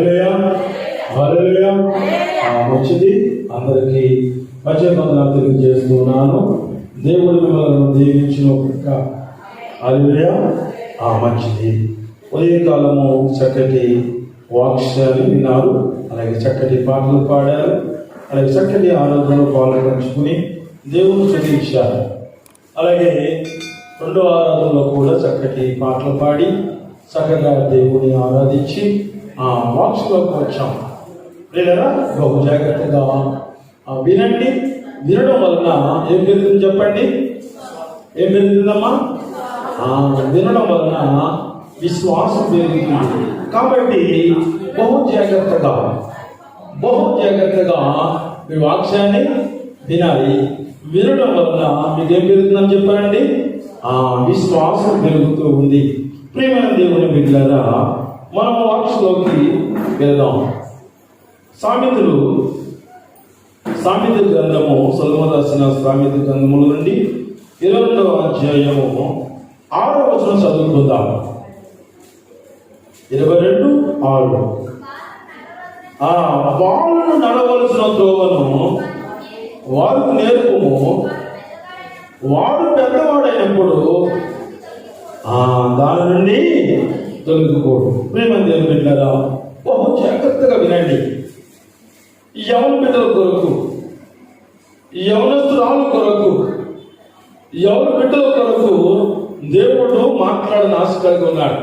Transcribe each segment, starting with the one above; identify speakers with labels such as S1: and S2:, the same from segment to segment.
S1: హల్లెలూయా, హల్లెలూయా. మంచిది. అందరికీ మధ్య వందనాలు తెలియజేస్తున్నాను. దేవుడు మిమ్మల్ని దీవించిన హల్లెలూయా. మంచిది. ఉదయకాలము చక్కటి వాక్యాలు విన్నారు, అలాగే చక్కటి పాటలు పాడారు, అలాగే చక్కటి ఆరాధనలో పాల్పంచుకుని దేవుని స్తుతించారు. అలాగే రెండో ఆరాధనలో కూడా చక్కటి పాటలు పాడి చక్కగా దేవుని ఆరాధించి వాక్స్లోకి వచ్చాం. లేదా బహు జాగ్రత్తగా వినండి. వినడం వలన ఏం పెరుగుతుంది చెప్పండి? ఏం పెరుగుతుందమ్మా? వినడం వలన విశ్వాసం పెరుగుతుంది. కాబట్టి బహు జాగ్రత్తగా మీ వాక్యాన్ని వినాలి. వినడం వలన మీకేం పెరుగుతుందని చెప్పారండి? విశ్వాసం పెరుగుతూ ఉంది. ప్రియమైన దేవుని బిడ్డలారా, మనం వాక్స్లోకి వెళ్దాం. సామెత గ్రంథము, సొలొమోను రాసిన సామెత గ్రంథముల నుండి 22వ అధ్యాయము 6వ వచనం చదువుకుందాం. 22:6. వాళ్ళు నడవలసిన త్రోవను వారికి నేర్పుము, వాడు పెద్దవాడైనప్పుడు దాని నుండి తొలగిపోడు. ప్రియమైన దేవుని బిడ్డలారా, బహు జాగ్రత్తగా వినండి. యవన బిడ్డల కొరకు, యవనస్తురాలు కొరకు, యవన బిడ్డల కొరకు దేవుడు మాట్లాడని ఆశ కలిగి ఉన్నాడు.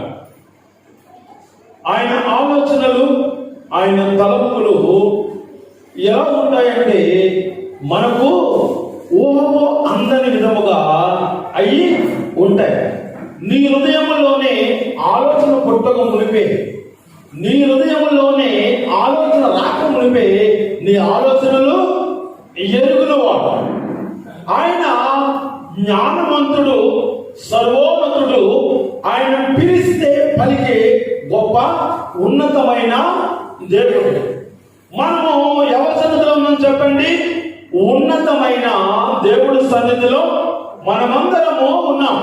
S1: ఆయన ఆలోచనలు, ఆయన తలంపులు ఎలా ఉంటాయంటే మనకు ఊహకు అందని విధముగా అయి ఉంటాయి. నీ హృదయంలోనే ఆలోచన పుట్టక మునిపే, నీ హృదయంలోనే ఆలోచన రాక మునిపే నీ ఆలోచనలు ఎరుగునవాడు. ఆయన జ్ఞానవంతుడు, సర్వోన్నతుడు. ఆయన పిలిస్తే పలికే గొప్ప ఉన్నతమైన దేవుడు. మనము ఎవరి సన్నిధిలో ఉన్నాం చెప్పండి? ఉన్నతమైన దేవుడి సన్నిధిలో మనమందరము ఉన్నాం.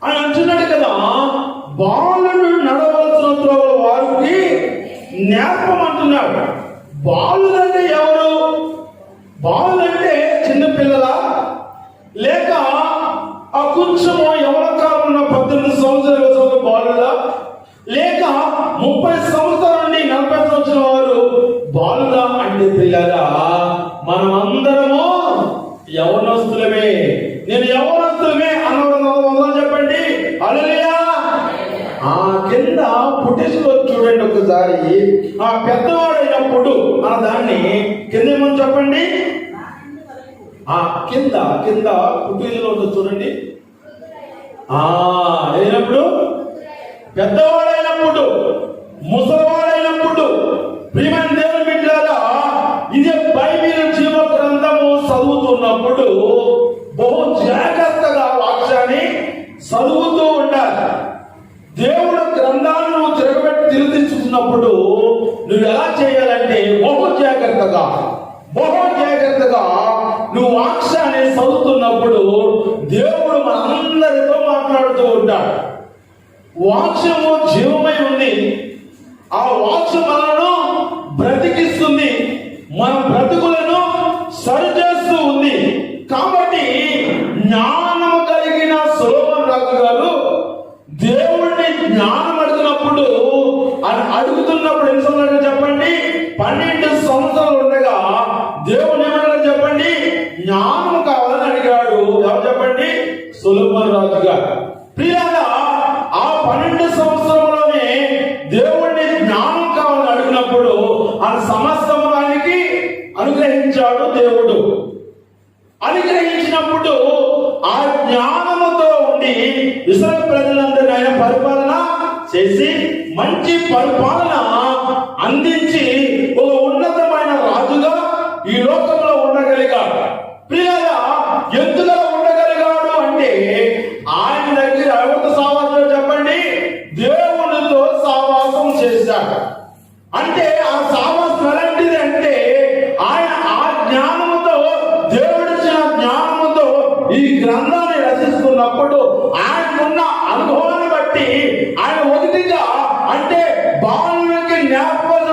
S1: ఆయన అంటున్నాడు కదా, బాలుడు నడవలసిన త్రోవలు వారికి నేర్పమంటున్నాడు. బాలుడంటే ఎవరు? బాలుడంటే చిన్నపిల్లల, లేక కొంచెము ఎవరి కాలం ఉన్న 18 సంవత్సరాల బాలుడా, లేక 30 సంవత్సరాల నుండి 40 సంవత్సరాల వారు బాలుడా? అంటే పిల్లరా, మనమందరము యవనస్తులమే. నేను యవనస్తులమే అన్నవారు చెప్పండి హల్లెలూయా. కింద పుట్టేసులో చూడండి ఒకసారి. పెద్దవాడైనప్పుడు అన్న దాన్ని కింద ఏమని చెప్పండి? కింద పుట్టేసులో చూడండి. అయినప్పుడు, పెద్దవాడైనప్పుడు, ముసలివాడైనప్పుడు. ప్రియమైన దేవుని బిడ్డలారా, ఇదే బైబిల్ జీవ గ్రంథము చదువుతున్నప్పుడు బహు జాగ్రత్తగా వాక్యాన్ని చదువుతూ ఉండాలి. దేవుడు గ్రంథాన్ని నువ్వు తిరగబెట్టి తిరిగిస్తున్నప్పుడు నువ్వు ఎలా చేయాలంటే బహు జాగ్రత్తగా నువ్వు వాక్యాన్ని చదువుతున్నప్పుడు దేవుడు మనందరితో మాట్లాడుతూ ఉంటాడు. వాక్యము జీవమై ఉంది. ఆ వాక్యం మనను బ్రతికిస్తుంది, మన బ్రతుకులను సరిచేస్తూ ఉంది. కాబట్టి జ్ఞానము కలిగిన సొలొమోను రాజు గారు దేవుడిని జ్ఞానం అడుగుతున్నప్పుడు, అడుగుతున్నప్పుడు ఎన్ని సంవత్సరాలు చెప్పండి? 12 సంవత్సరాలు ఉండగా దేవుడు ఏమన్నాడు చెప్పండి? జ్ఞానం కావాలని అడిగాడు. ఎవరు చెప్పండి? సొలొమోను రాజు గారు. ప్రియాగా ఆ 12 సంవత్సరంలోనే దేవుడిని జ్ఞానం కావాలని అడిగినప్పుడు ఆ సమస్తమునికి అనుగ్రహించాడు దేవుడు. అనుగ్రహించినప్పుడు ఆ జ్ఞానముతో ఉండి ఇశ్రాయేలు ప్రజలందరినీ ఆయన పరిపాలన చేసి మంచి పరిపాలన అందించి ఒక ఉన్నతమైన రాజుగా ఈ లోకంలో ఉండగలిగాడు. ప్రియులారా, ఎందులో ఉండగలిగాడు అంటే ఆయన దగ్గర ఎవరితో సావాసం చెప్పండి? దేవునితో సావాసం చేశాడు. అంటే ఆ సావాసం ఎలాంటిది అంటే ఆయన ఆ జ్ఞానముతో, దేవుడిచ్చిన జ్ఞానముతో ఈ గ్రంథాన్ని రచిస్తున్నప్పుడు ఆయనకున్న అనుభవాన్ని బట్టి ఆయన ఒకటిగా అంటే బాలునికి జ్ఞాపకం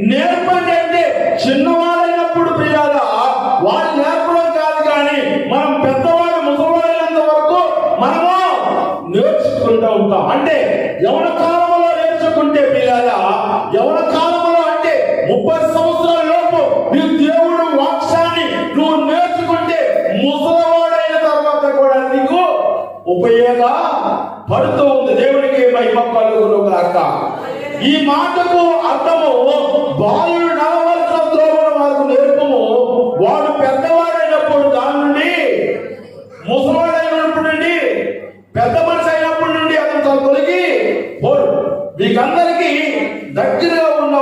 S1: నేర్పండి అంటే చిన్నవాడైనప్పుడు ప్రియారా వాడు నేర్పడం కాదు, కానీ మనం పెద్దవాడు ముసలివాడైనంత వరకు మనము నేర్చుకుంటూ ఉంటాం. అంటే యవన కాలంలో నేర్చుకుంటే ప్రియారా, యవన కాలంలో అంటే 30 సంవత్సరాల లోపు నీ దేవుడు వాక్యాన్ని నువ్వు నేర్చుకుంటే ముసలివాడైన తర్వాత కూడా నీకు ఉపయోగ పడుతూ ఉంది. దేవునికి మహిమ కలుగును గాక. ఈ మాటకు అర్థము బాలుడు నడవలసిన త్రోవను వారికి నేర్పము. వాడు పెద్దవాడైనప్పుడు దాని నుండి, ముసలివాడైనప్పుడు నుండి, పెద్ద మనిషి అయినప్పటి నుండి అతను తొలగి పోడు. మీకందరికీ దగ్గరగా ఉన్న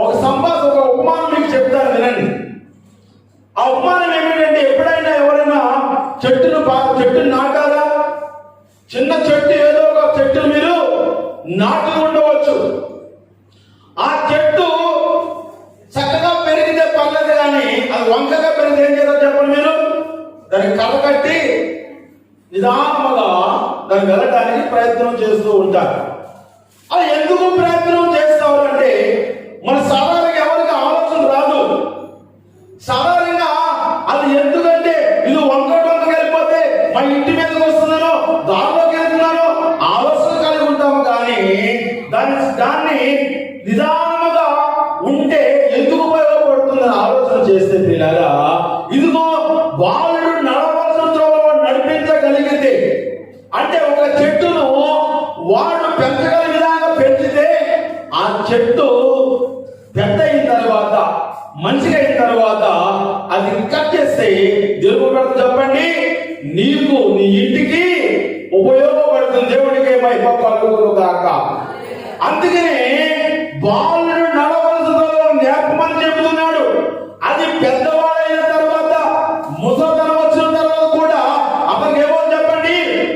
S1: ఒక సంభాషణ, ఒక ఉపమానం మీకు చెప్తాను, వినండి. ఆ ఉపమానం ఏమిటంటే, ఎప్పుడైనా ఎవరైనా చెట్టును నాటారా? చిన్న చెట్టు, ఏదో ఒక చెట్టును మీరు నాటి ఉండవచ్చు. ఆ చెట్టు చక్కగా పెరిగితే పర్లేదు, కానీ అది వంకగా పెరిగితే ఏం చేయాలో చెప్పండి మీరు? దానికి కర్ర కట్టి నిదానముగా దాన్ని వెళ్ళడానికి ప్రయత్నం చేస్తూ ఉంటారు. అది ఎందుకు ప్రయత్నం చేస్తారు అంటే, మన సాధారణంగా ఎవరికి ఆలోచన రాదు. సాధారణంగా అది ఎందుకంటే ఇది వంకగా వెళ్ళిపోతే మా ఇంటి మీదకి వస్తున్నానో, దారిలోకి వెళ్తున్నానో ఆలోచన కలిగి ఉంటాము. కానీ దాన్ని నిదానముగా ఉంటే ఎందుకు ఉపయోగపడుతుందని ఆలోచన చేస్తే పిల్లలా, ఇదిగో బాలుడు నడవలసిన త్రోవలో నడిపించగలిగితే, అంటే ఒక చెట్టును వాడు పెంచగలిగే విధంగా పెంచితే ఆ చెట్టు పెద్ద అయిన తర్వాత, మంచిగా అయిన తర్వాత అది కట్ చేస్తే దేవుడు చెప్పండి, నీకు నీ ఇంటికి ఉపయోగపడుతుంది. దేవుడికి మహిమ కలుగును గాక. అందుకనే బాలుడు నడవలసిన నేర్పమని చెబుతున్నాడు. అది పెద్దవాడైన తర్వాత, ముసలితనం వచ్చిన తర్వాత కూడా అతనికి ఏమో చెప్పండి,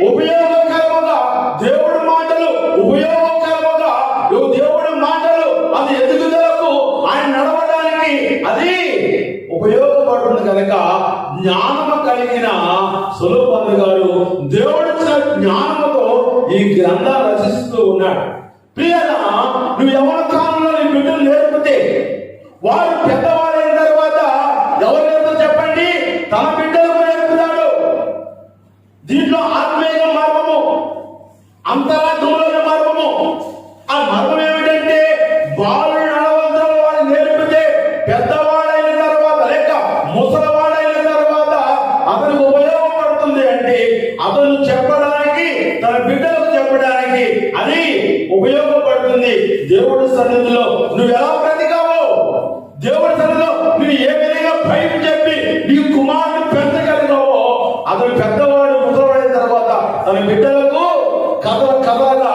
S1: ఉపయోగకరముగా దేవుడి మాటలు, ఉపయోగకరముగా దేవుడి మాటలు అది ఎదుగుదలకు, ఆయన నడవడానికి అది ఉపయోగపడుతుంది. కనుక జ్ఞానము కలిగిన సొలొమోను గారు దేవుడిచ్చిన జ్ఞానముతో ఈ గ్రంథాలు రచిస్తూ ఉన్నాడు. ప్రియనా, నువ్వు యవన కాలంలో నీ బిడ్డలు నేర్పితే వారు పెద్దవాడైన తర్వాత ఎవరు నేర్పుతారు చెప్పండి? తన బిడ్డలకు నేర్పుతాడు. దీంట్లో ఆత్మీయ మర్మము, అంతరాత్మలోని మర్మము. ఆ మర్మం ఏమిటంటే, బాలుడు నడవలసిన వాడు నేర్పితే పెద్దవాడైన తర్వాత లేక ముసలివాడైన తర్వాత అతనికి ఉపయోగపడుతుంది. అంటే అతను చెప్పడానికి, తన బిడ్డలకు చెప్పడానికి అది ఉపయోగపడుతుంది. దేవుడి సన్నిధిలో నువ్వు ఎలా బ్రతికావో, దేవుడి సన్నిధిలో నువ్వు ఏ విధంగా బయట చెప్పి నీ కుమారుడు పెంచగలిగావో, అతను పెద్దవాడు ముసలివాడైన తర్వాత తన బిడ్డలకు కథగా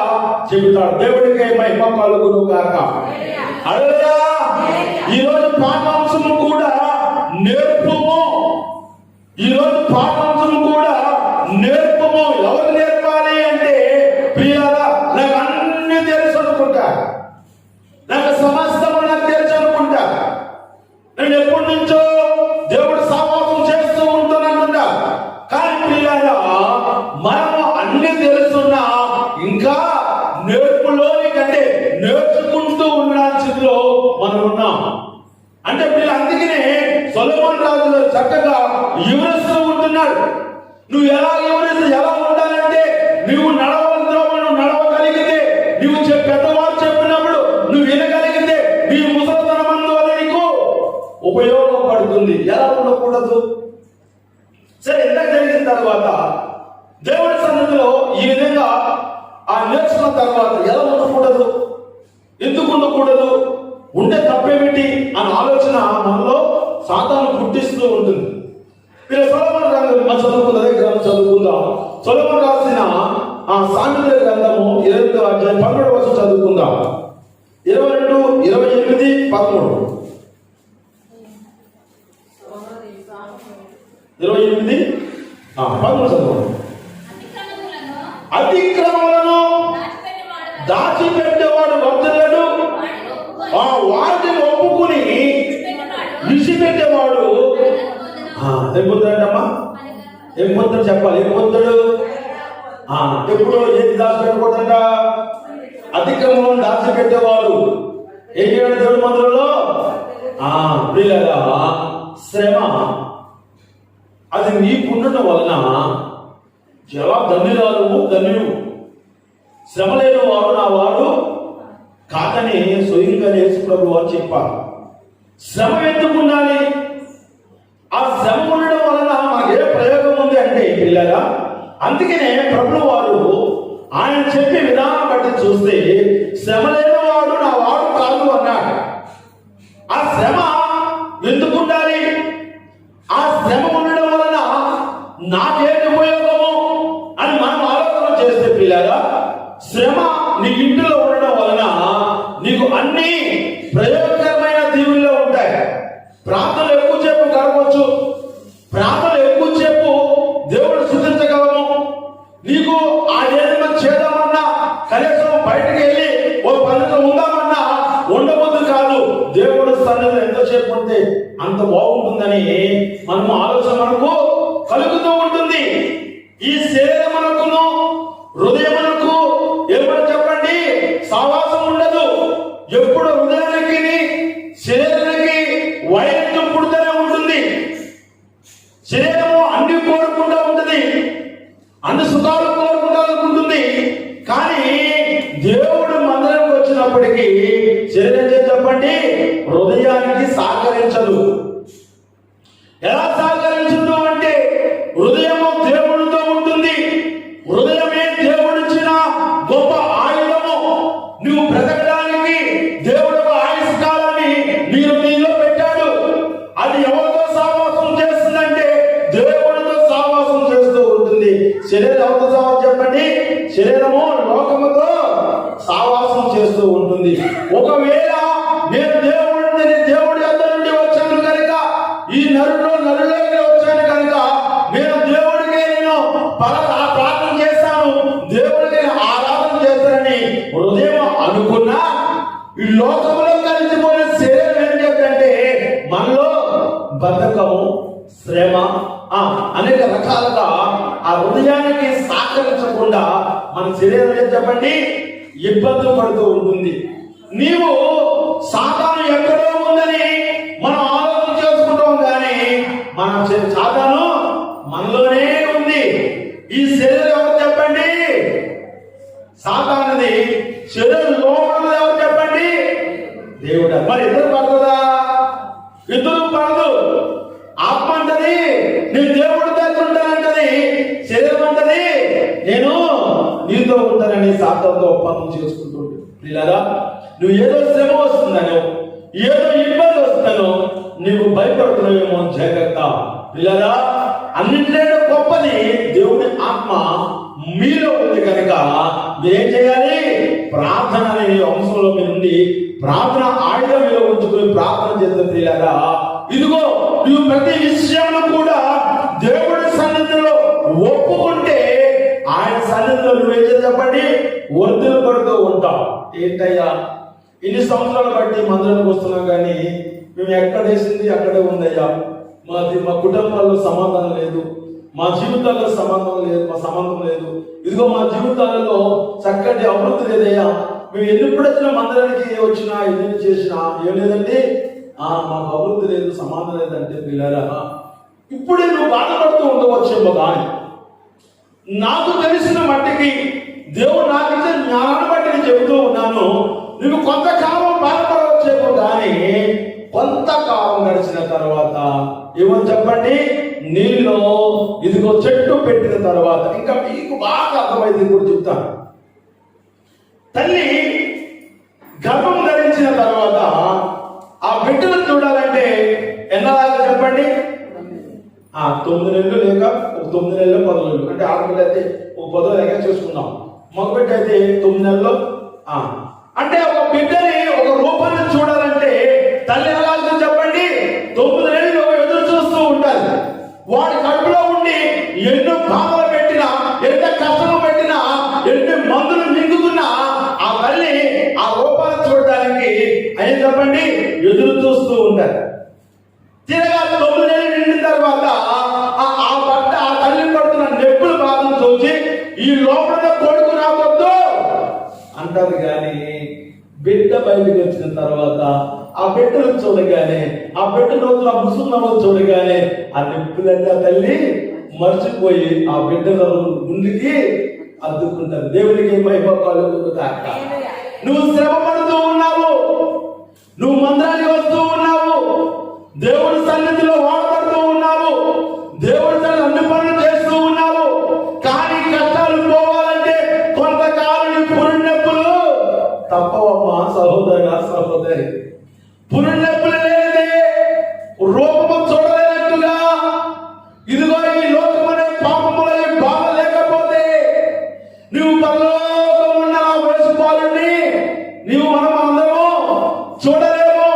S1: చెబుతాడు. దేవుడికి మహిమ కలుగును గాక. హల్లెలూయా. ఈరోజు పాఠాంశము కూడా నేర్పము. ఈరోజు పాఠాంశము కూడా నేర్పము. ఎవరు నేర్పాలి అంటే, ప్రియారా, నాకు అన్ని తెలుసు అనుకుంటా, నాకు సమస్తము నాకు తెలుసు అనుకుంటా, నేను ఎప్పటి నుంచో దేవుడు సహవాసం చేస్తూ ఉంటాననుకుంటా. కానీ ప్రియారా, మనము అన్ని తెలుసున్నా ఇంకా నేర్పులోని కంటే నేర్చుకుంటూ ఉన్న స్థితిలో మనం ఉన్నాం. అంటే వీళ్ళు అందుకనే సొలొమోను రాజు గారు చక్కగా వివరిస్తూ ఉంటున్నాడు. నువ్వు ఎలా వివరిస్తూ ఎలా ఉండాలంటే, నువ్వు నడవగలిగితే, నువ్వు పెద్దవాళ్ళు చెప్పినప్పుడు నువ్వు వినగలిగితే, నీ ముసలితనమందు వల్ల నీకు ఉపయోగపడుతుంది. ఎలా ఉండకూడదు? సరే, ఎంత జరిగిన తర్వాత దేవుడి సన్నిధిలో ఈ విధంగా ఆ నేర్చుకున్న తర్వాత ఎలా ఉండకూడదు, ఎందుకు ఉండకూడదు, ఉంటే తప్పేమిటి అని ఆలోచన మనలో సాతాను పుట్టిస్తూ ఉంటుంది. మీరు సొలొమోను గ్రంథం చదువుకుందా? గ్రంథం చదువుకుందాం. సొలొమోను రాసిన ఆ సామెతల గ్రంథము 22వ అధ్యాయం 12వ వచనం చదువుకుందాం. 22, 28, 13. 28, 13 చదువు. అతిక్రమములను దాచిపెట్టేవాడు వర్ధలేడు, వాటిని ఒప్పుకుని విడిచిపెట్టేవాడు ఏం పొందుతాడమ్మా? ఏం పొందుతాడు చెప్పాలి? ఏం పొందుతాడు? ఎప్పుడు ఏది దాచిపెట్టకూడదంట? అతిక్రమం దాచిపెట్టేవాడు ఏం చేయాలి దేవుడి మందిరంలో? ప్రియులారా, శ్రమ అది నీకుండటం వలన ఎలా ధన్యురాలు ధన్యుడు. శ్రమ లేని వాడు నా వాడు కాదని స్వయంగా యేసు ప్రభువు వారు చెప్పారు. శ్రమ ఎందుకు ఉండాలి? ఆ శ్రమ ఉండడం వలన మనకు ఏ ప్రయోగం ఉంది అంటే పిల్లగా, అందుకనే ప్రభువు వారు ఆయన చెప్పే విధానం బట్టి చూస్తే శ్రమ లేని వాడు నా వాడు కాదు అన్నాడు. ఆ శ్రమ ఎందుకు ఉండాలి? ఆ శ్రమ ఉండడం వలన నాకేంటి ఉపయోగము అని మనం ఆలోచన చేస్తే పిల్లగా, శ్రమ నీ ఇంటిలో ఉండడం వలన నీకు అన్ని ప్రయోజనకరమైన దీవుల్లో ఉంటాయి. ప్రార్థనలు ఎక్కువసేపు గడపవచ్చు, ప్రార్థనలు ఎక్కువసేపు దేవుడు స్తుతించగలము. నీకు ఆ ఏదైనా చేద్దామన్నా కనీసం బయటకు వెళ్ళి ఓ పనితో ఉందామన్నా ఉండబోద్దు కాదు. దేవుడు సన్నిధిలో ఎంతసేపు ఉంటే అంత బాగుంటుందని మనం ఆలోచన మనకు కలుగుతూ ఉంటుంది. ఈ శరీరమునకును హృదయమునకు ఏమని చెప్పండి, సావాసం ఉండదు. ఎప్పుడు హృదయానికి శరీరానికి వైరుధ్యం పుడుతూనే ఉంటుంది. శరీరము అన్ని కోరుకుంటూ ఉంటుంది, అన్ని సుఖాలు కోరుకుంటుంది. కానీ దేవుడు మందిరానికి వచ్చినప్పటికీ శరీరం చెప్పండి హృదయానికి సహకరించదు. ఎలా సహకరించదు అంటే హృదయము దేవుడితో ఉంటుంది. హృదయమే దేవుడిచ్చిన గొప్ప ఆయుధము. నువ్వు బ్రతకడానికి దేవుడు ఆయుష్ కాలాన్ని నీలో పెట్టాడు. అది ఎవరితో సహవాసం చేస్తుందంటే దేవుడితో సహవాసం చేస్తూ ఉంటుంది. శరీరం ఎవరితో సహవాసం చెప్పండి? శరీరము లోకముతో సహవాసం చేస్తూ ఉంటుంది. ఒకవేళ నేను దేవుడి అందరి నుండి వచ్చాను కనుక, ఈ నరులోకి వచ్చాను కనుక నేను దేవుడికి ప్రార్థన చేస్తాను, దేవుడికి ఆరాధన చేస్తానని హృదయం అనుకున్నా, ఈ లోకంలో కలిసిపోయిన శరీరం ఏం చెప్తుంటే మనలో బద్ధకము, శ్రమ అనేక రకాలుగా ఆ హృదయానికి సహకరించకుండా మన శరీరం ఏం చెప్పండి ఇబ్బందులు పడుతూ ఉంటుంది. నీవు సాతాను ఎక్కడో ఉందని మనం ఆలోచన చేసుకుంటాం, కానీ మన సాతాను మనలోనే ఉంది. ఈ శరీరం ఎవరు చెప్పండి? సాతానుది. శరీరంలో ఎవరు చెప్పండి? దేవుడు. మరి ఇద్దరు పడుతుందా? ఇద్దరు పడదు. ఆత్మ అంటది నేను దేవుడి దగ్గర ఉంటానంటది, శరీరం అంటది నేను నీతో ఉంటానని సాతానుతో ఒప్పందం చేసుకుంటుంటాడు. పిల్లరా, నువ్వు ఏదో శ్రమ వస్తుందనో, ఏదో ఇబ్బంది వస్తుందనో నీవు భయపడుతున్నావేమో జాగ్రత్త. పిల్లరా, అన్నింటిలో గొప్పది దేవుని ఆత్మ మీలో ఉంది కనుక మీరేం చేయాలి? ప్రార్థన అనే అంశంలో మీ నుండి ప్రార్థన ఆయుధం మీద ఉంచుకొని ప్రార్థన చేస్తే పిల్లరా, ఇదిగో నువ్వు ప్రతి విషయంలో కూడా దేవుడి సన్నిధిలో ఒప్పుకుంటే ఆయన సన్నిధిలో నువ్వేం చెప్పండి వర్ధలు పడుతూ ఉంటావు. ఏంటయ్యా ఇన్ని సంవత్సరాలు బట్టి మందిరానికి వస్తున్నాం, కానీ మేము ఎక్కడ వేసింది అక్కడే ఉందయ్యా. మా కుటుంబాల్లో సమాధానం లేదు, మా జీవితాల్లో సంబంధం లేదు. ఇదిగో మా జీవితాలలో చక్కటి అభివృద్ధి లేదయ్యా. మేము ఎప్పుడు వచ్చినా మందిరానికి వచ్చినా ఎన్ని చేసినా ఏం లేదండి, మాకు అభివృద్ధి లేదు, సమాధానం లేదంటే పిల్లరా, ఇప్పుడే నువ్వు బాధపడుతూ ఉండవచ్చేమో. కానీ నాకు తెలిసిన మట్టికి దేవుడు నాకు ఇచ్చిన జ్ఞానాన్ని బట్టి నేను చెబుతూ ఉన్నాను, నువ్వు కొంతకాలం బాధపడవచ్చేమో, కానీ కొంతకాలం గడిచిన తర్వాత ఏమని చెప్పండి, నీళ్ళు ఇదిగో చెట్టు పెట్టిన తర్వాత ఇంకా మీకు బాగా అర్థమైంది. ఇప్పుడు చెప్తాను. తల్లి గర్భం ధరించిన తర్వాత ఆ బిడ్డను చూడాలంటే ఎన్నదాకా చెప్పండి? 9 నెలలు లేక 9 నెలలు 10 నెలలు, అంటే ఆడపిల్ల అయితే 10 నెలలుగా చూసుకుందాం. మగబిడ్డ అయితే 9 నెలలు. అంటే ఒక బిడ్డని ఒక రూపాన్ని చూడాలంటే తల్లి ఎలా చెప్పండి 9 నెలలు ఎదురు చూస్తూ ఉండాలి. వాడి కడుపులో ఉండి ఎన్నో బాధలు పెట్టినా, ఎంత కష్టం పెట్టినా, ఎన్ని మందులు మింగుతున్నా ఆ తల్లి ఆ రూపాన్ని చూడడానికి అయ్యి చెప్పండి ఎదురు చూస్తూ ఉంటారు. తిరగా 9 నెలలు నిండిన తర్వాత ఆ తల్లి పడుతున్న నొప్పులు బాధను చూసి ఈ లోపల కొడుకు రావద్దు అంటారు. కానీ బిడ్డ బయటకు వచ్చిన తర్వాత ఆ బిడ్డను చూడగానే, ఆ బిడ్డ రోజున ముసుగున్నమో చూడగానే ఆ నిప్పులన్నీ తల్లి మర్చిపోయి ఆ బిడ్డ ముందుకి అద్దుకుంటారు. దేవునికి మహిమ కలుగుగాక. నువ్వు శ్రమ పడుతూ ఉన్నావు, నువ్వు మందిరానికి వస్తూ ఉన్నావు, దేవుడి సన్నిధిలో వాడబడుతూ ఉన్నావు, దేవుడి సన్నిధి అన్ని పనులు చేస్తూ ఉన్నావు. కానీ కష్టాలు పోవాలంటే కొంతకాలం పురుణెప్పులు తప్పవమ్మా సహోదర సహోదరి. పురుణెప్పులు లేదే రూపము చూడలేనట్టుగా ఇదిగో ఈ లోకం అనే పాపముల బాధ లేకపోతే నువ్వు పరలోకం ఉన్న వేసుకోవాలని నీవు మనం అందరము చూడలేము.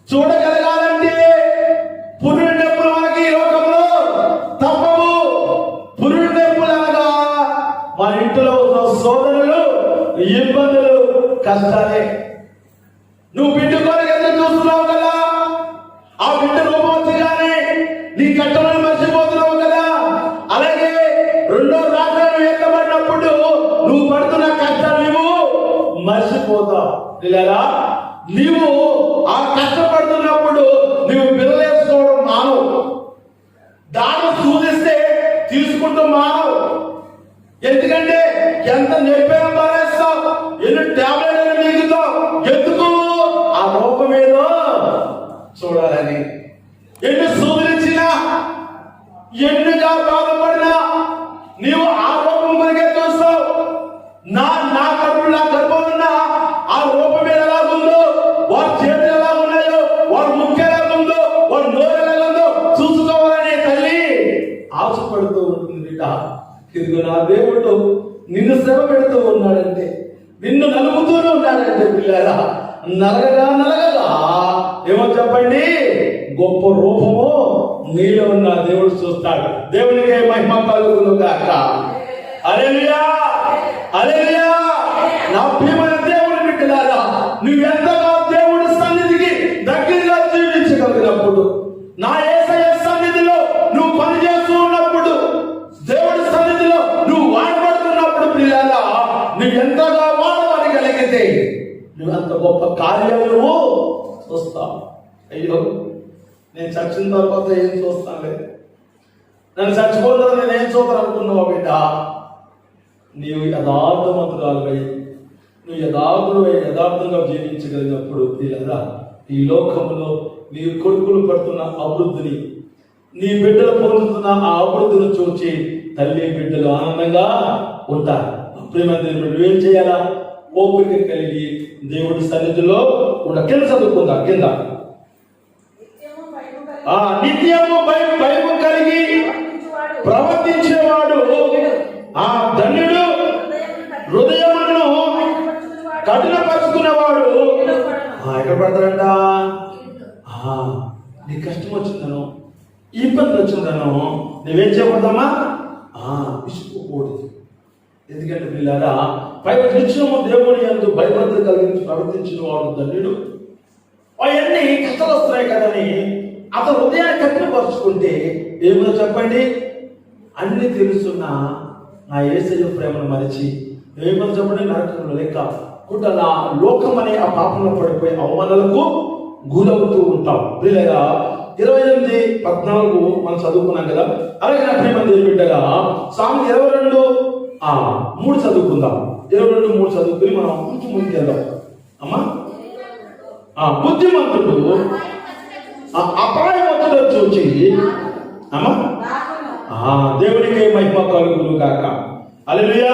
S1: చూడగలగాలంటే పురుణెప్పులు మనకి ఈ లోకంలో తప్పవు. పురుణెప్పులు అనగా మన ఇంట్లో ఉన్న సోదరులు ఇబ్బందులు కష్టాలే. నువ్వు బిడ్డ కొరకు ఎందుకు చూస్తున్నావు కదా, ఆ బిడ్డ రూపవతిగానే నీ కట్టలను మర్చిపోతున్నావు కదా. అలాగే రెండో రాత్రులు ఎక్కబడినప్పుడు నువ్వు పడుతున్న కష్టాలు నువ్వు మర్చిపోతావు. లేదా నీవు ఆ కష్టపడుతున్నప్పుడు నువ్వు పిల్లలేసుకోవడం మానవు, దాన్ని సూచిస్తే తీసుకుంటూ మానవు. ఎందుకంటే ఎంత నేర్పేనా మానేస్తావు, ఎన్ని టాబ్లెట్లు మిగుతావు, ఎందుకు ఆ రూపం ఏదో చూడాలని. ఎన్ని సూచనచ్చినా ఎన్నిగా బాధపడినా నీవు ఆ రూపం కొరికే చూస్తావు. నా కడుపు నా గర్భం ఉన్న ఆ రూపం ఎలాగుందో, వారి చేతులు ఎలా ఉన్నాయో, వారి ముక్కు ఎలాగుందో, వారి నోరు ఎలాగుందో చూసుకోవాలనే తల్లి ఆశపడుతూ ఉంటుంది. బిడ్డ ఇదిగో నా దేవుడు నిన్ను శ్రమ పెడుతూ ఉన్నాడంటే, నిన్ను నలుగుతూనే ఉన్నాడంటే పిల్లరా, నలగగా ఏమో చెప్పండి, గొప్ప రూపము నీలో ఉన్న దేవుడు చూస్తాడు. దేవునికే మహిమ కలుగును గాక. హల్లెలూయా హల్లెలూయా. నా ప్రియమైన దేవుని బిడ్డలారా, నువ్వెంతగా దేవుడి సన్నిధికి దగ్గరగా జీవించగలిగినప్పుడు, నా యేసయ్య సన్నిధిలో నువ్వు పని చేస్తూ ఉన్నప్పుడు, దేవుడి సన్నిధిలో నువ్వు వాడబడుతున్నప్పుడు పిల్లలా, నువ్వు ఎంతగా వాడబడగలిగితే నువ్వు అంత గొప్ప కార్యాలు నువ్వు చూస్తావు. అయ్యో నేను చచ్చిన తర్వాత ఏం చూస్తానులే, నన్ను చచ్చిపోతాను నేను ఏం చూస్తాను అనుకున్నావు బిడ్డ. నీవు యథార్థవంతురాలువై, నువ్వు యథార్థంగా జీవించగలిగినప్పుడు పిల్లరా, ఈ లోకంలో నీ కొడుకులు పడుతున్న అభివృద్ధిని, నీ బిడ్డలు పొందుతున్న ఆ అభివృద్ధిని చూచి తల్లి బిడ్డలు ఆనందంగా ఉంటారు. ప్రియమైన నువ్వేం చేయాలా? ఓపిక కలిగి దేవుడి సన్నిధిలో ఉన్న కింద చదువుకుందా కింద నిత్యము భయము కలిగి ప్రవర్తించేవాడు ఆ ధన్యుడు, హృదయమును కఠినపరుచుకున్నవాడు ఎక్కడ పడతాడంట? నీ కష్టం వచ్చిందను, ఇబ్బంది వచ్చిందను నువ్వేం చేయకూడదమ్మా? విసుకుకూడదు. ఎందుకంటే పిల్లరా, పైన నిత్యము దేవుని యందు భయభక్తులు కలిగించి ప్రవర్తించిన వాడు ధన్యుడు. అవన్నీ కష్టాలు వస్తున్నాయి కదని అతను హృదయాన్ని కఠినపరుచుకుంటే ఏమో చెప్పండి, అన్ని తెలుసున్నా నా యేసయ్య ప్రేమను మరిచి ఏమో చెప్పండి, నరకంలో లేక కుట్ట లోకం అనే ఆ పాపంలో పడిపోయి అవమానాలకు గురవుతూ ఉంటాం. పిల్లగా 28:14 మనం చదువుకున్నాం కదా. అలాగే నా ప్రేమ బిడ్డగా సామెత 22:3 చదువుకుందాం. 22:3 చదువుకుని మనం కొంచెం ముందుకెళ్దాం అమ్మా. బుద్ధిమంతుడు అపాయవంతుడు చూచి అమ్మా దేవుడికి మహిమ కలుగును గాక. హల్లెలూయా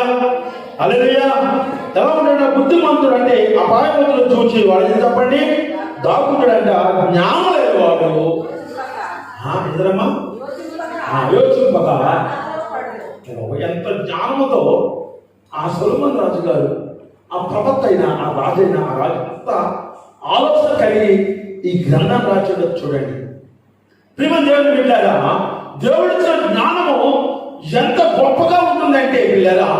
S1: హల్లెలూయా. ఎలా ఉంటాడు బుద్ధిమంతుడు అంటే? అపాయవంతుడు చూచి వాడు ఏం చెప్పండి, దాక్కున్నాడంట. జ్ఞానం లేదు వాడు ఎదురమ్మా యోచింపక. ఎంత జ్ఞానముతో ఆ సొలొమోను రాజు గారు, ఆ ప్రవక్త అయిన ఆ రాజైన ఆ రాజు అంత ఆలోచన కలిగి ఈ గ్రంథాన్ని రాశాడు. చూడండి ప్రియమైన దేవుని బిడ్డలారా, దేవుడిచ్చిన జ్ఞానము ఎంత గొప్పగా ఉంటుందంటే పిల్లరా,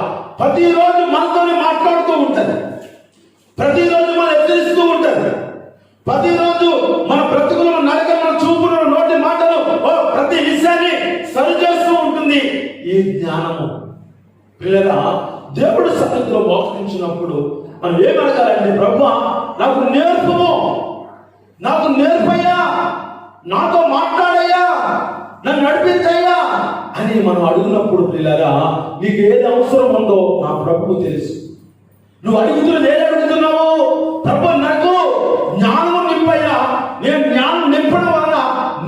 S1: ప్రతిరోజు మనతోనే మాట్లాడుతూ ఉంటుంది, ప్రతిరోజు మనం హెచ్చరిస్తూ ఉంటుంది, ప్రతిరోజు మన బ్రతుకులు నడక మన చూపులు నోటి మాటలు ప్రతి విషయాన్ని సరిచేస్తూ ఉంటుంది ఈ జ్ఞానము. పిల్లరా, దేవుడి సన్నిధిలో మోకరించినప్పుడు మనం ఏమడగాలంటే, ప్రభువా నాకు నేర్పుము, నాకు నేర్పయ్యా, నాతో మాట్లాడయ్యా, నన్ను నడిపించయ్యా అని మనం అడుగునప్పుడు పిల్లరా, నీకు ఏది అవసరం ఉందో నా ప్రభువు తెలుసు. నువ్వు అడుగుతున్నది ఏది అడుగుతున్నావు? ప్రభు నాకు జ్ఞానం నింపయ్యా, నేను జ్ఞానం నింపడం వల్ల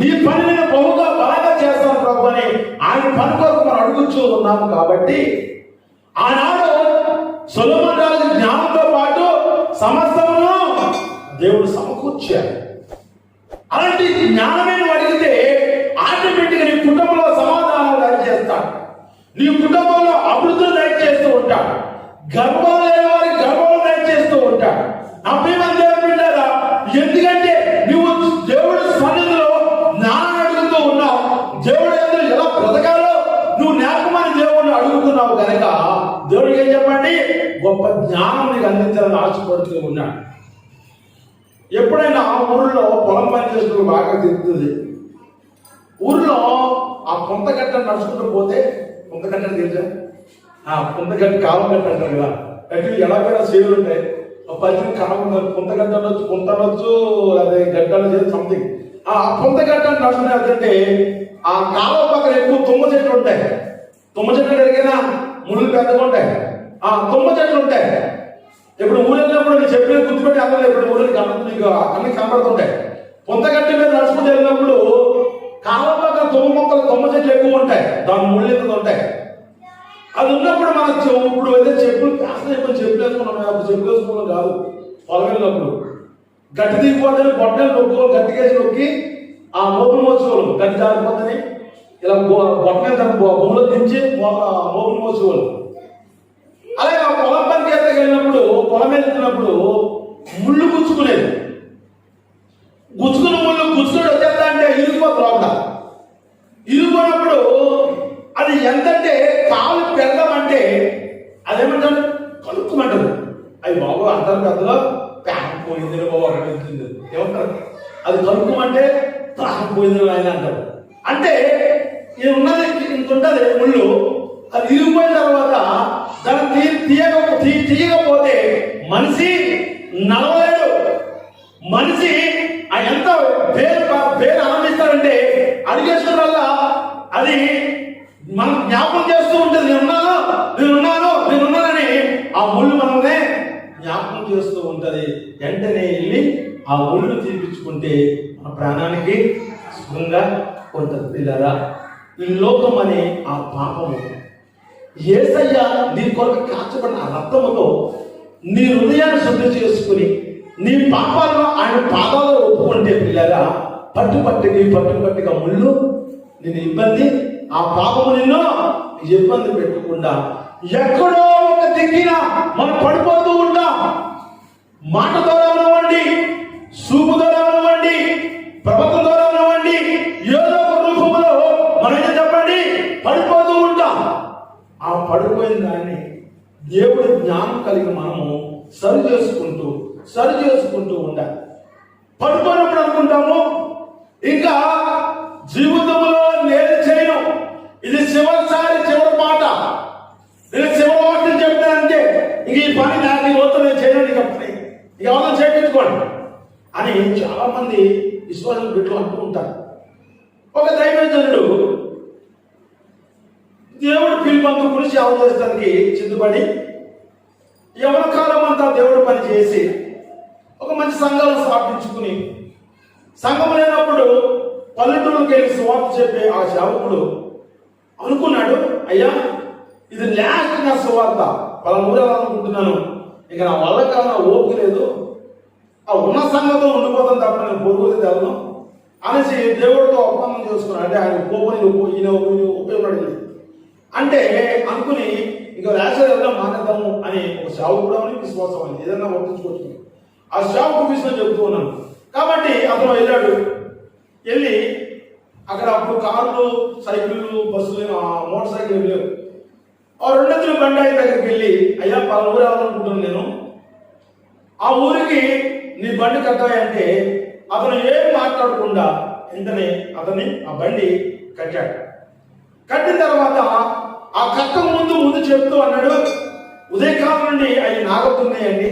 S1: నీ పని నేను బహుగా బాగా చేస్తాను ప్రభు అని ఆయన పని కొరకు మనం అడుగుతూ ఉన్నాము. కాబట్టి ఆనాడు సొలొమోను రాజు జ్ఞానంతో పాటు సమస్తమును దేవుడు సమకూర్చాడు. అలాంటి జ్ఞానమే నువ్వు అడిగితే ఆటోమేటిక్గా నీ కుటుంబంలో సమాధానం దయచేస్తాడు, నీ కుటుంబంలో అభివృద్ధిని దయచేస్తూ ఉంటాడు, గర్భం లేని వారికి గర్భం దయచేస్తూ ఉంటాడు. అభిమానం దేవుడా, ఎందుకంటే నువ్వు దేవుడి సన్నిధిలో జ్ఞానం అడుగుతూ ఉన్నావు, దేవుడు ఎలా బ్రతకాలో నువ్వు నేర్పమని దేవుడిని అడుగుతున్నావు కనుక దేవుడికి ఏం చెప్పండి, గొప్ప జ్ఞానం నీకు అందించాలని ఆశపడుతూ ఉన్నాడు. ఎప్పుడైనా ఊళ్ళో పొలం పని చేస్తూ బాగా తిరుగుతుంది, ఊర్లో ఆ పొంతగట్ట నడుచుకుంటూ పోతే, పొంతగట్ట తెలుసా, ఆ పొంతగట్ట కాలం గట్ట అంటారు కదా, గట్టి ఎలాగైనా సేవలు ఉంటాయి, పచ్చిన కాలం పొంతగట్ట అనొచ్చు, పొంత అనొచ్చు, అదే గడ్డలు చేసి సంథింగ్. ఆ పొంతగట్ట నడుచుకునేదంటే ఆ కాలం పక్కన ఎక్కువ తుమ్మ చెట్లు ఉంటాయి. తుమ్మ చెట్లు ఎరిగినా ముళ్ళు పెద్దగా ఉంటాయి, ఆ తుమ్మ చెట్లు ఉంటాయి. ఇప్పుడు ఊరు వెళ్ళినప్పుడు నేను చెప్పిన గుర్తుపెట్టి అందరూ ఇప్పుడు ఊరికి అన్ని కనబడుతుంటాయి. పొంతగట్టి మీద నడుచుకుంటూ వెళ్ళినప్పుడు కాలం పక్కన తుమ్మ చెట్లు ఎక్కువ ఉంటాయి, దాని ముళ్ళు ఎక్కువ ఉంటాయి. అది ఉన్నప్పుడు మనకు ఇప్పుడు ఏదో చెప్పులు కాస్త చెప్పులు వేసుకున్నాం, అప్పుడు చెప్పులు వేసుకోవడం కాదు. పొలం వెళ్ళినప్పుడు గట్టి దిగిపోతే బొట్టలు నొక్కులు గట్టికేసి నొక్కి ఆ మోపులు మోసుకోవాలి, గట్టి జారిపోతుంది ఇలా బొట్టనే తన భూమిలో దించి మోపులు మోసుకోవాలి. అలాగే ఆ పొలం పనికి వెళ్ళినప్పుడు, పొలం వెళ్తున్నప్పుడు ముళ్ళు గుచ్చుకునేది, గుచ్చుకుని వచ్చేస్తా అంటే ఇరిగిపోతుంది లోపల. ఇరిగిపోయినప్పుడు అది ఎంతంటే కాలు పెడదామంటే అదేమంటారు, కలుక్కుమంటారు. అవి బాబు అంటారు పెద్దలో ప్యాన్ పోయింది బాబు అనిపించింది ఏమంటారు, అది కలుక్కుమంటే ప్రాణం పోయింది ఆయన అంటారు. అంటే ఇది ఉన్నది ఇంత ఉంటుంది ముళ్ళు, అది ఇరిగిపోయిన తర్వాత దాన్ని తీయకపోతే మనిషి నలవలేడు. మనిషి ఎంత పేరు ఆనందిస్తాడంటే అడిగేసిన వల్ల అది మనం జ్ఞాపకం చేస్తూ ఉంటుంది, నేనున్నానని ఆ ముళ్ళు మనమే జ్ఞాపకం చేస్తూ ఉంటది. వెంటనే వెళ్ళి ఆ ముళ్ళు తీపించుకుంటే మన ప్రాణానికి సుఖంగా ఉంటుంది. పిల్లరా, ఈ లోకం అనే ఆ పాపము యేసయ్య నీ కొరకు కాచబడిన ఆ రక్తముతో నీ హృదయాన్ని శుద్ధి చేసుకుని నీ పాపాలను ఆయన పాదాలు ఒప్పుకుంటే పిల్లరా, పట్టుపట్టిగా ముళ్ళు నేను ఇబ్బంది, ఆ పాపము నిన్ను ఇబ్బంది పెట్టకుండా ఎక్కడో ఒక దిక్కిన మనం పడిపోతూ ఉంటాం. మాట ద్వారా అవ్వండి, చూపు ద్వారా అవ్వండి, ప్రవర్తన ద్వారా అవ్వండి, ఏదో ఒక రూపంలో మనం ఏం చెప్పండి పడిపోతూ ఉంటాం. ఆ పడిపోయిన దాన్ని దేవుడి జ్ఞానం కలిగి మనము సరి చేసుకుంటూ ఉండాలి. పడిపోయినప్పుడు అనుకుంటాము ఇంకా జీవితంలో నేను చేయను, ఇది చివరి మాట, నేను చివరి వాటిని చెప్తానంటే ఇంక ఈ పని నాకు ఈ రోజు నేను చేయను, ఇక ఎవరో చేయించుకోండి అని చాలా మంది విశ్వాసం బిడ్డలు అంటూ ఉంటారు. ఒక దైవజనుడు దేవుడు పిలుపందు గురించి సేవ చేస్తానికి సిద్ధపడి యవన కాలం అంతా దేవుడు పని చేసి ఒక మంచి సంఘాలను స్థాపించుకుని, సంఘం లేనప్పుడు పల్లెటూరుకి వెళ్ళి సువార్త చెప్పే ఆ సేవకుడు అనుకున్నాడు, అయ్యా ఇది లాస్ట్ నా సువార్త, పలానా ఊరు వెళ్ళాలనుకుంటున్నాను, ఇక నా వల్ల కాదు, నా ఓపిక లేదు, ఆ ఉన్న సంఘంతో ఉండిపోతాను తప్ప నేను పొరుగులు తెలను అనేసి దేవుడితో ఒప్పందం చేసుకున్నాడు. అంటే ఆయన ఈయన ఉపయోగపడింది అంటే అనుకుని ఇక రాశారు వెళ్దాం మానేద్దాము అని ఒక సేవకుడు అని విశ్వాసం అని ఏదైనా వర్తించుకోవచ్చు. ఆ సేవకు విషయం చెబుతూ ఉన్నాను. కాబట్టి అతను వెళ్ళి అక్కడ అప్పుడు కార్లు, సైకిళ్ళు, బస్సులు, మోటార్ సైకిల్ లేవు. ఆ 2 బండాయి దగ్గరికి వెళ్ళి, అయ్యా పలానా ఊరు వెళ్ళాలనుకుంటున్నాను నేను, ఆ ఊరికి నీ బండి కట్టాయంటే అతను ఏం మాట్లాడకుండా వెంటనే అతన్ని ఆ బండి కట్టాడు. కట్టిన తర్వాత ఆ కట్ట ముందు చెప్తూ అన్నాడు, ఉదయకాలం నుండి అవి నాగుతున్నాయండి,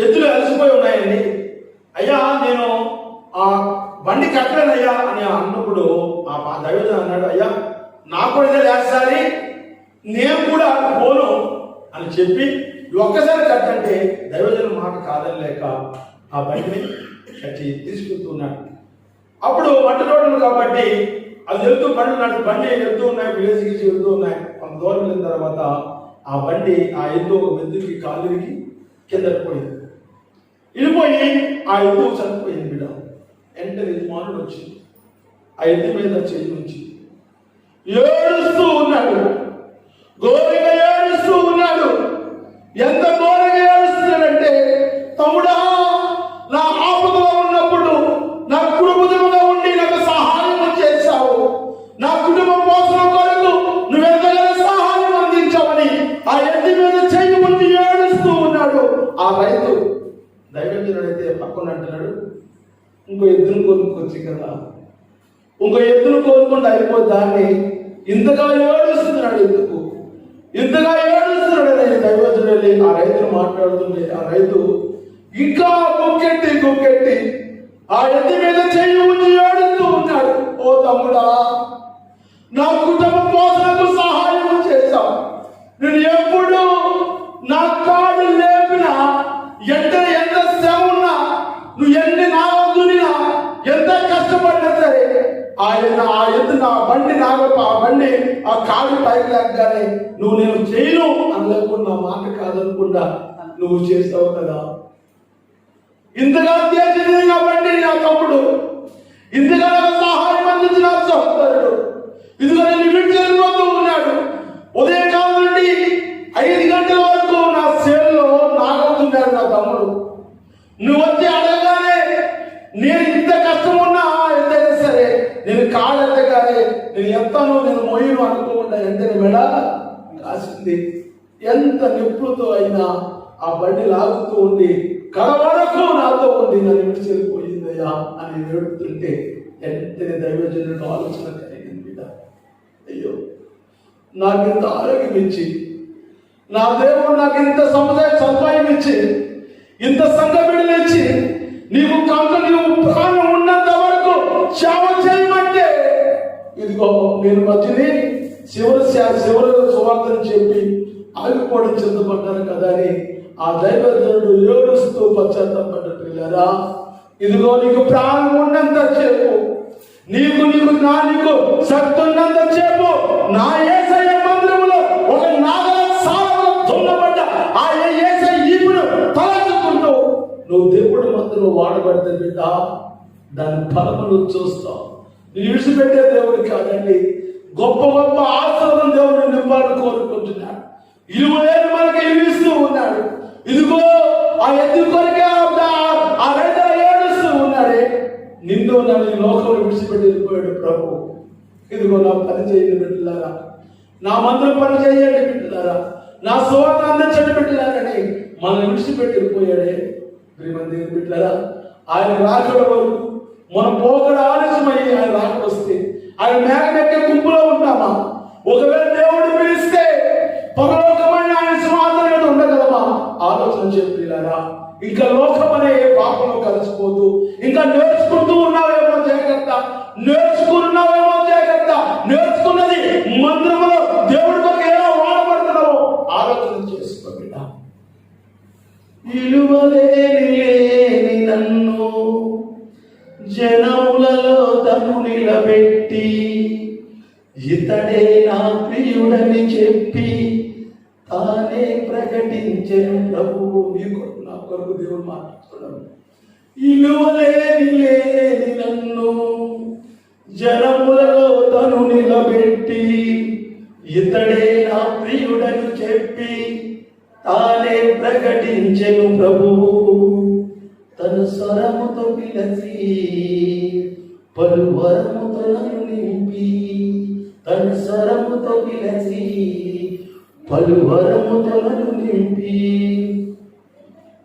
S1: ఎద్దులు అలసిపోయి ఉన్నాయండి, అయ్యా నేను ఆ బండి కట్టలేనయ్యా అని అన్నప్పుడు ఆ దైవజన అన్నాడు, అయ్యా నాకు కూడా ఇదే లేస్తారి, నేను కూడా పోను అని చెప్పి ఒక్కసారి కట్టంటే దైవజన మాట కాదని లేక ఆ బండిని కట్టి తీసుకెళ్తున్నాడు. అప్పుడు మట్టి రోడ్లు కాబట్టి అది వెళ్తూ బండి వెళ్తూ ఉన్నాయి, విలేజ్ గీసి వెళ్తూ ఉన్నాయి. కొంత దూరం వెళ్ళిన తర్వాత ఆ బండి ఆ ఎద్దు ఒక వెద్దుకి కాలుకి కింద పోయింది. వెళ్ళిపోయి ఆ ఎద్దు చనిపోయింది. బిడ్డ వెంటనే యజమానుడు వచ్చి ఆ ఎద్దు మీద చేయి నుంచి ఏడుస్తూ ఉన్నాడు, ఘోరంగా ఏడుస్తూ ఉన్నాడు. ఎంత ఘోరంగా ఏడుస్తున్నాడంటే, తమ్ముడా నా ఆపదలో ఉన్నప్పుడు నా కుటుంబంగా ఉండి నాకు సహాయం చేశావు, నా కుటుంబ పోషణ కొరకు నువ్వెంతగా సహాయం అందించావని ఆ ఎద్దు మీద చేయి ఉంచి ఏడుస్తూ ఉన్నాడు. ఆ రైతు దైవజనుడైతే పక్కన అంటున్నాడు, ఇంకో ఎద్దును కోరుకోవచ్చు కదా, ఇంకో ఎద్దును కోరుకుంటూ అయిపోద్దాన్ని ఇంతగా ఏడుస్తున్నాడు. ఎందుకు ఇంతగా ఏడుస్తున్నాడు అని దైవజనుడు వెళ్ళి ఆ రైతును మాట్లాడుతుంటే ఆ రైతు ఇంకా గుక్కెట్టి ఆ ఎద్దు మీద చెయ్యి ఉంచి ఏడుస్తూ ఉన్నాడు. ఓ తమ్ముడా, నా కుటుంబ పోషణకు సహాయం చేశావు, నేను ఎప్పుడు నా కాడు లేపినా ఎంత శ్రమ ఉన్నా, నువ్వు ఎన్ని నాదునినా ఎంత కష్టపడినా సరే ఆ ఎద్దు నా బండి ఆ బండి ఆ కాలు పైకి లేకగానే నువ్వు నేను చేయను అనలేకుండా మాట కాదనుకుండా నువ్వు చేస్తావు కదా. ఇంతగా చేసింది నా బండి నా తమ్ముడు, ఇంతగా సహాయం అందించిన సహోదరుడు, ఇదిగో నేను విడిచిపోతూ ఉన్నాడు. ఉదయకాలం నుండి 5 గంటల వరకు నా సేవలో నాగవుతున్నాడు నా తమ్ముడు. నువ్వు వచ్చి అడగగానే నేను ఇంత కష్టం ఉన్నా ఎంతైనా సరే నేను కాళ్ళు ఎత్తగానే నేను ఎత్తాను, నేను మోయను అనుకోకుండా ఎంతైనా మెడ కాసింది. ఎంత నిప్పులతో అయినా ఆ బండి లాగుతూ ఉండి కడవరకు నాతో ఉంది, నన్ను విడిచిపోయిందయ్యా అని ఏడుతుంటే ఎంతనే దైవజనుడు ఆలోచన కలిగింది. అయ్యో, నాకింత ఆరోగ్యం ఇచ్చి, నా దేవుడు నాకు ఇంత సదుపాయం ఇచ్చి, ఇంత సంఘ బిడ్డలు ఇచ్చి, నీవు ప్రాణం ఉన్నంత వరకు సేవ చేయమంటే ఇదిగో నేను మధ్యని చివరి సువార్తను చెప్పి ఆగిపోవడం చెందపడ్డాను కదా అని ఆ దైవజనుడు ఏడుస్తూ పశ్చాత్తపడ్డ పిల్లరా, ఇదిగో నీకు ప్రాణం ఉన్నంత సేపు, నీకు శక్తి ఉన్నంత సేపు నా యేసయ్య మందిరములో ఒక నాగల సారములో దున్నబడ్డ ఆ యేసయ్య ఈపును తలచుకుంటూ నువ్వు దేవుడి మందిలో వాడబడితే బిడ్డ దాని ఫలములు చూస్తావు. నేను విడిచిపెట్టే దేవుడు కాదండి, గొప్ప గొప్ప ఆశీర్వాదం దేవుడు నింపాలని కోరుకుంటున్నాడు. ఇలువలేని మనకి ఇలువిస్తూ ఉన్నాడు. ఇదిగో ఆ ఎద్దు కొరికే ఆ రైతు ఏడుస్తూ ఉన్నాడే, నిన్ను నన్ను ఈ లోకంలో విడిచిపెట్టి వెళ్ళిపోయాడు ప్రభు. ఇదిగో నా పని చేయండి బిడ్డలారా, నా మందిరం పని చేయండి బిడ్డలారా, నా సువార్త అందించండి బిడ్డలారని మనల్ని విడిచిపెట్టి వెళ్ళిపోయాడే. ప్రియమంది బిడ్డలారా, ఆయన రాకడ వరకు మనం పోకడ ఆలస్యమయ్యి ఆయన రాకడ వస్తే ఆయన మేఘమెక్కే గుంపులో ఉంటామా? ఒకవేళ దేవుడు పిలిస్తే పరలోకమైన ఆయన సింహాసనం మీద ఉండగలమా? ఆలోచన చెప్పిలారా. ఇంకా లోకం అనే పాపంలో కలిసిపోతూ ఇంకా నేర్చుకుంటూ ఉన్నావేమో జాగ్రత్త, నేర్చుకున్నావేమో జాగ్రత్త. నేర్చుకున్నది మందిరంలో దేవుడి కొరకు ఎలా వాడబడుతున్నావో ఆలోచన చేసుకో బిడ్డ. విలువలేని నన్ను జనములలో తను నిలబెట్టి ఇతడే నా ప్రియుడని చెప్పి తానే ప్రకటించెను ప్రభువు. నా కొరకు దేవుడు మాట్లాడుతున్నాడు. విలువలేని నన్ను జనములలో తను నిలబెట్టి ఇతడే నా ప్రియుడని చెప్పి తానే ప్రకటించెను ప్రభువు. తను స్వరముతో పిలచి పలు వరముతో నన్ను నింపి, తను స్వరముతో పిలచి పలు వరముతో నన్ను నింపి,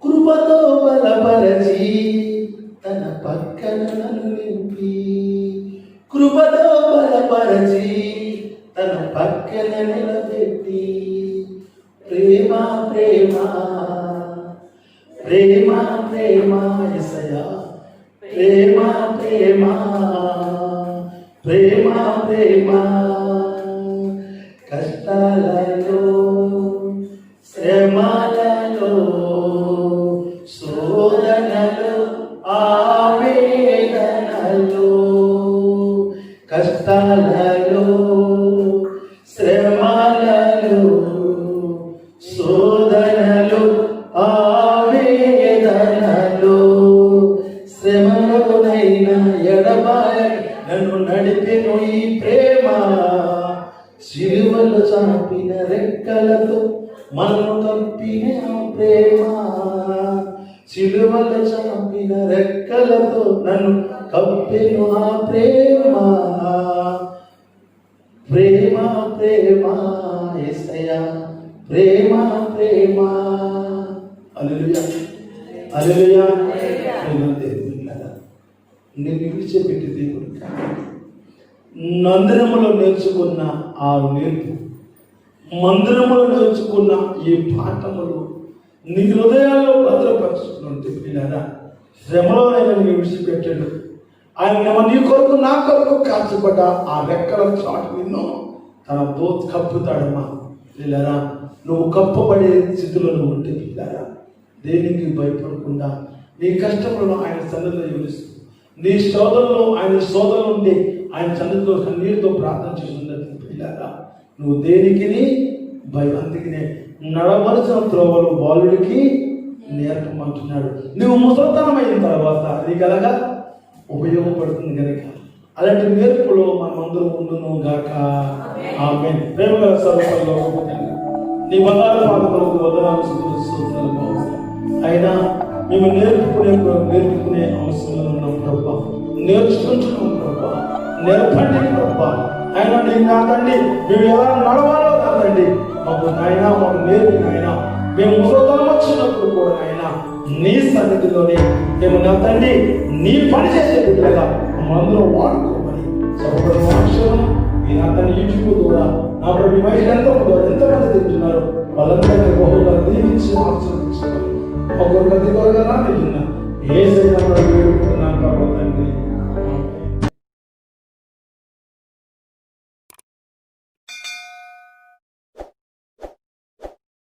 S1: కృపతో బలపరచి తన పక్కన నన్ను నింపి, కృపతో బలపరచి తన పక్కన నిలబెట్టి
S2: ప్రేమ ప్రేమ ప్రేమ ప్రేమ యేసయ్యా ప్రేమ ప్రేమ ప్రేమ ప్రేమ కష్టాలలో శ్రమలలో శోధనలు ఆవేదనలు కష్టాలలో శ్రమలలో శోధనలు ఆవేదనలు శ్రమలోనైనా ఎడబాయ నన్ను నడిపెను ఈ ప్రేమ సిలువలు చాపిన రెక్కలతో మనను కప్పిన ప్రేమ సిలువలు చాపిన రెక్కలతో నన్ను కప్పెను ఆ ప్రేమ ప్రేమ ప్రేమ యేసయ్యా ప్రేమ ప్రేమ హల్లెలూయా హల్లెలూయా నేను విడిచిపెట్టి దేవుడు మందిరములో నేర్చుకున్న ఆ నేర్పు మందిరములో నేర్చుకున్న ఈ పాఠములు నీ హృదయాల్లో భద్రపరుచుకుంటే పిల్లరా శ్రమలో ఆయన విడిచిపెట్టాడు. ఆయన నీ కొరకు నా కొరకు కాల్చబడ్డ ఆ రెక్కల చాటు నిన్ను తన దోత్ కప్పుతాడమ్మా పిల్లరా. నువ్వు కప్పబడే స్థితిలో నువ్వు ఉంటే పిల్లరా దేనికి భయపడకుండా నీ కష్టములను ఆయన సన్నిధిలో వివరిస్తూ నీ సోదరులు ఆయన సోదరులు ఉండి ఆయన సన్నిధిలో కన్నీరుతో ప్రార్థన చేస్తున్నది పిల్లరా నువ్వు దేనికి భయవంతికినే నడవలసిన త్రోవలు బాలుడికి నేర్పమంటున్నాడు. నువ్వు ముసలితనం అయిన తర్వాత అది కనుక ఉపయోగపడుతుంది కనుక అలాంటి నేర్పులో మనమందరం ఉండును గాక ఆమేన్. ప్రేమ గల సర్వలో నీ బంగారు పాదములకు వందనాలు స్తుతులు అయినా మేము నేర్పుకునే అవసరంలో ఉన్నాం ప్రభా, నేర్చుకుంటున్నాం ప్రభా, నేర్పండి ప్రభా. అయినా నేను నా తండ్రి మేము ఎలా నడవాలో నా తండ్రి మాకు నాయన మాకు నేర్పి నాయన మేము ముసలితనం వచ్చినప్పుడు కూడా నాయన నీ సన్నిధిలోనే మేము నా తండ్రి నీ పని చేసే బిడ్డగా మనందరం వాడుకోమని సర్వప్రథమ వాక్యం ఈ నా తండ్రి యూట్యూబ్ ద్వారా నా ప్రభు మహిళ ఎంతమంది తింటున్నారు వాళ్ళందరూ